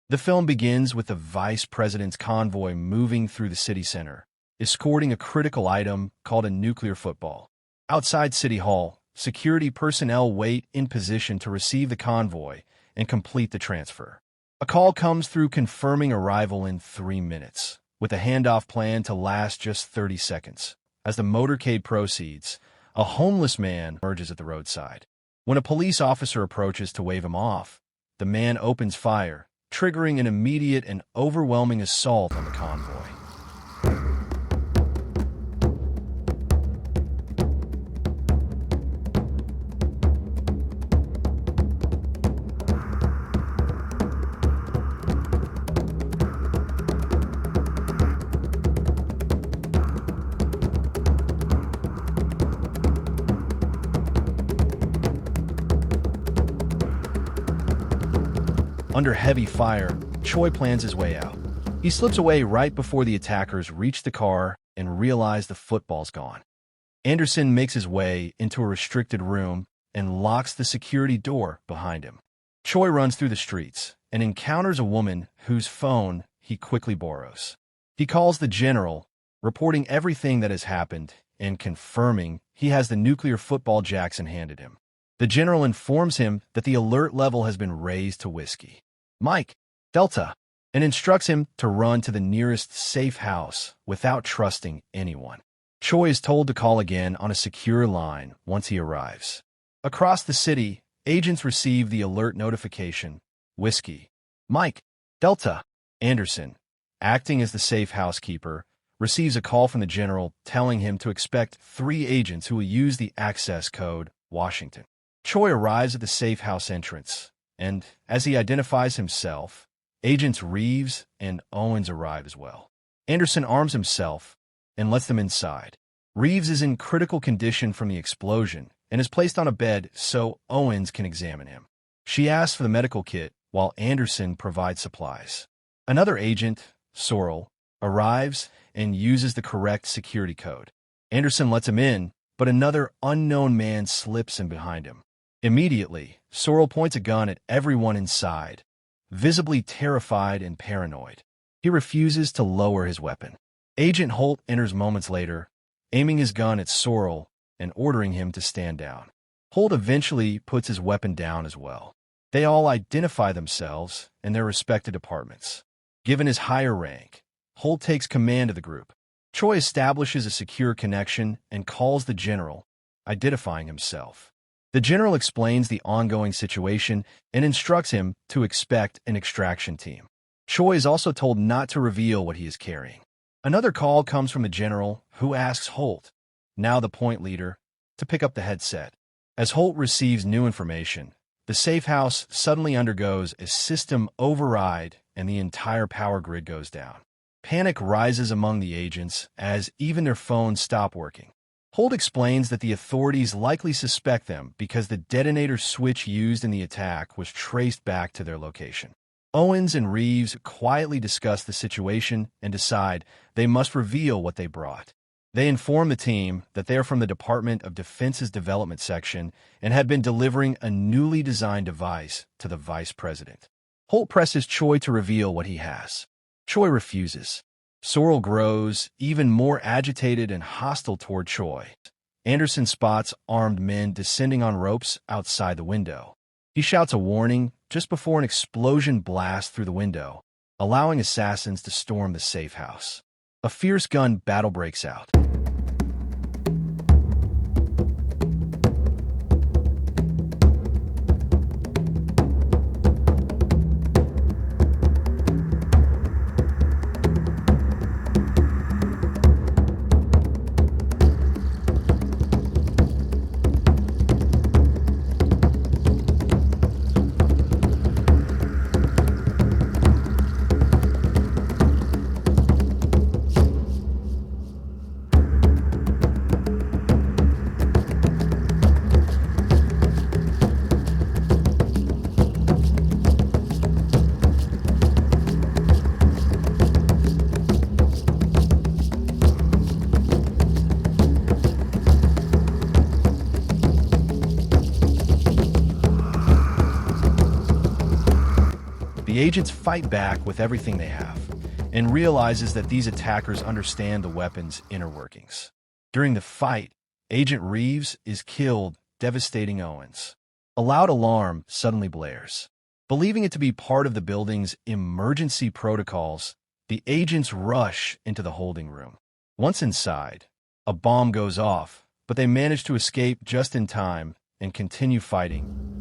The film begins with the vice president's convoy moving through the city center, escorting a critical item called a nuclear football. Outside City Hall, security personnel wait in position to receive the convoy and complete the transfer. A call comes through confirming arrival in 3 minutes, with a handoff plan to last just 30 seconds. As the motorcade proceeds, a homeless man emerges at the roadside. When a police officer approaches to wave him off, the man opens fire, triggering an immediate and overwhelming assault on the convoy. Under heavy fire, Choi plans his way out. He slips away right before the attackers reach the car and realize the football's gone. Anderson makes his way into a restricted room and locks the security door behind him. Choi runs through the streets and encounters a woman whose phone he quickly borrows. He calls the general, reporting everything that has happened and confirming he has the nuclear football Jackson handed him. The general informs him that the alert level has been raised to Whiskey, Mike, Delta, and instructs him to run to the nearest safe house without trusting anyone. Choi is told to call again on a secure line once he arrives. Across the city, agents receive the alert notification. Whiskey, Mike, Delta, Anderson, acting as the safe housekeeper, receives a call from the general telling him to expect 3 agents who will use the access code Washington. Choi arrives at the safe house entrance, and as he identifies himself, Agents Reeves and Owens arrive as well. Anderson arms himself and lets them inside. Reeves is in critical condition from the explosion and is placed on a bed so Owens can examine him. She asks for the medical kit while Anderson provides supplies. Another agent, Sorrell, arrives and uses the correct security code. Anderson lets him in, but another unknown man slips in behind him. Immediately, Sorrell points a gun at everyone inside, visibly terrified and paranoid. He refuses to lower his weapon. Agent Holt enters moments later, aiming his gun at Sorrell and ordering him to stand down. Holt eventually puts his weapon down as well. They all identify themselves and their respective departments. Given his higher rank, Holt takes command of the group. Choi establishes a secure connection and calls the general, identifying himself. The general explains the ongoing situation and instructs him to expect an extraction team. Choi is also told not to reveal what he is carrying. Another call comes from the general, who asks Holt, now the point leader, to pick up the headset. As Holt receives new information, the safe house suddenly undergoes a system override and the entire power grid goes down. Panic rises among the agents as even their phones stop working. Holt explains that the authorities likely suspect them because the detonator switch used in the attack was traced back to their location. Owens and Reeves quietly discuss the situation and decide they must reveal what they brought. They inform the team that they are from the Department of Defense's Development Section and had been delivering a newly designed device to the vice president. Holt presses Choi to reveal what he has. Choi refuses. Sorrell grows even more agitated and hostile toward Choi. Anderson spots armed men descending on ropes outside the window. He shouts a warning just before an explosion blasts through the window, allowing assassins to storm the safe house. A fierce gun battle breaks out. The agents fight back with everything they have and realizes that these attackers understand the weapon's inner workings. During the fight, Agent Reeves is killed, devastating Owens. A loud alarm suddenly blares. Believing it to be part of the building's emergency protocols, the agents rush into the holding room. Once inside, a bomb goes off, but they manage to escape just in time and continue fighting.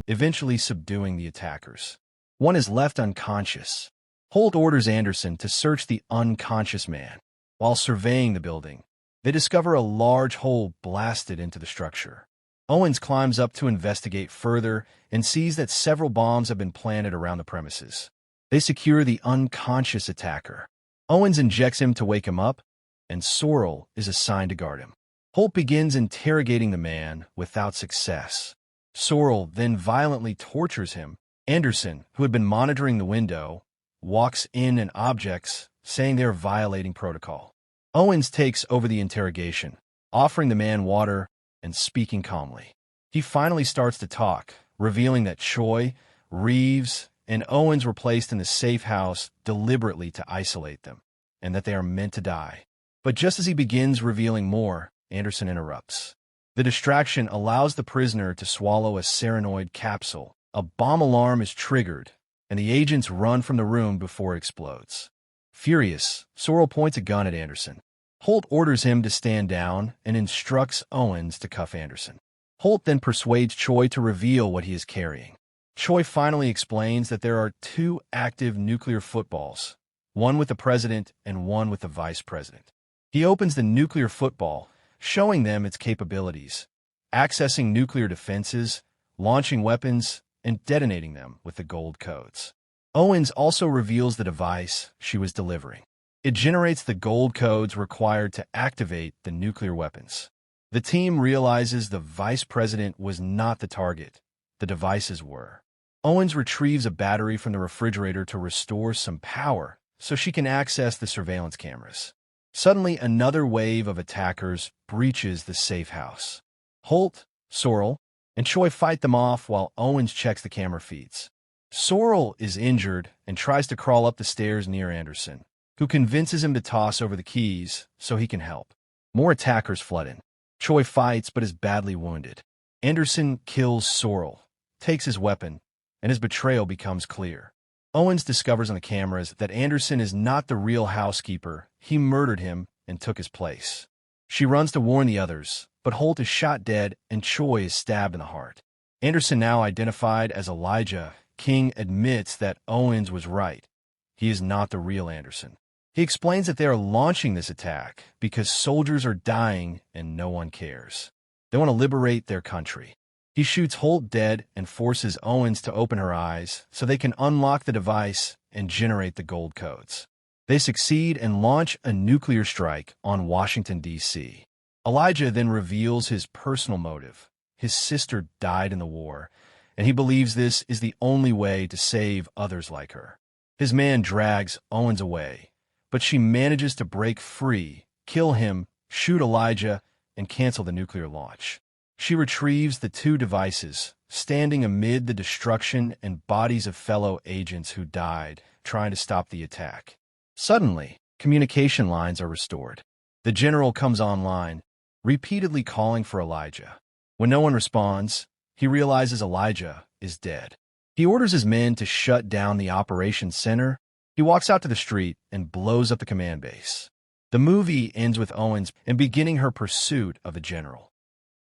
Eventually subduing the attackers. One is left unconscious. Holt orders Anderson to search the unconscious man. While surveying the building, they discover a large hole blasted into the structure. Owens climbs up to investigate further and sees that several bombs have been planted around the premises. They secure the unconscious attacker. Owens injects him to wake him up, and Sorrell is assigned to guard him. Holt begins interrogating the man without success. Sorrell then violently tortures him. Anderson, who had been monitoring the window, walks in and objects, saying they are violating protocol. Owens takes over the interrogation, offering the man water and speaking calmly. He finally starts to talk, revealing that Choi, Reeves, and Owens were placed in the safe house deliberately to isolate them, and that they are meant to die. But just as he begins revealing more, Anderson interrupts. The distraction allows the prisoner to swallow a serenoid capsule. A bomb alarm is triggered, and the agents run from the room before it explodes. Furious, Sorrell points a gun at Anderson. Holt orders him to stand down and instructs Owens to cuff Anderson. Holt then persuades Choi to reveal what he is carrying. Choi finally explains that there are 2 active nuclear footballs, one with the president and one with the vice president. He opens the nuclear football, showing them its capabilities, accessing nuclear defenses, launching weapons, and detonating them with the gold codes. Owens also reveals the device she was delivering. It generates the gold codes required to activate the nuclear weapons. The team realizes the vice president was not the target. The devices were. Owens retrieves a battery from the refrigerator to restore some power so she can access the surveillance cameras. Suddenly, another wave of attackers breaches the safe house. Holt, Sorrell, and Choi fight them off while Owens checks the camera feeds. Sorrell is injured and tries to crawl up the stairs near Anderson, who convinces him to toss over the keys so he can help. More attackers flood in. Choi fights but is badly wounded. Anderson kills Sorrell, takes his weapon, and his betrayal becomes clear. Owens discovers on the cameras that Anderson is not the real housekeeper. He murdered him and took his place. She runs to warn the others, but Holt is shot dead and Choi is stabbed in the heart. Anderson, now identified as Elijah King, admits that Owens was right. He is not the real Anderson. He explains that they are launching this attack because soldiers are dying and no one cares. They want to liberate their country. He shoots Holt dead and forces Owens to open her eyes so they can unlock the device and generate the gold codes. They succeed and launch a nuclear strike on Washington, D.C. Elijah then reveals his personal motive. His sister died in the war, and he believes this is the only way to save others like her. His man drags Owens away, but she manages to break free, kill him, shoot Elijah, and cancel the nuclear launch. She retrieves the 2 devices, standing amid the destruction and bodies of fellow agents who died, trying to stop the attack. Suddenly, communication lines are restored. The general comes online, repeatedly calling for Elijah. When no one responds, he realizes Elijah is dead. He orders his men to shut down the operations center. He walks out to the street and blows up the command base. The movie ends with Owens beginning her pursuit of the general.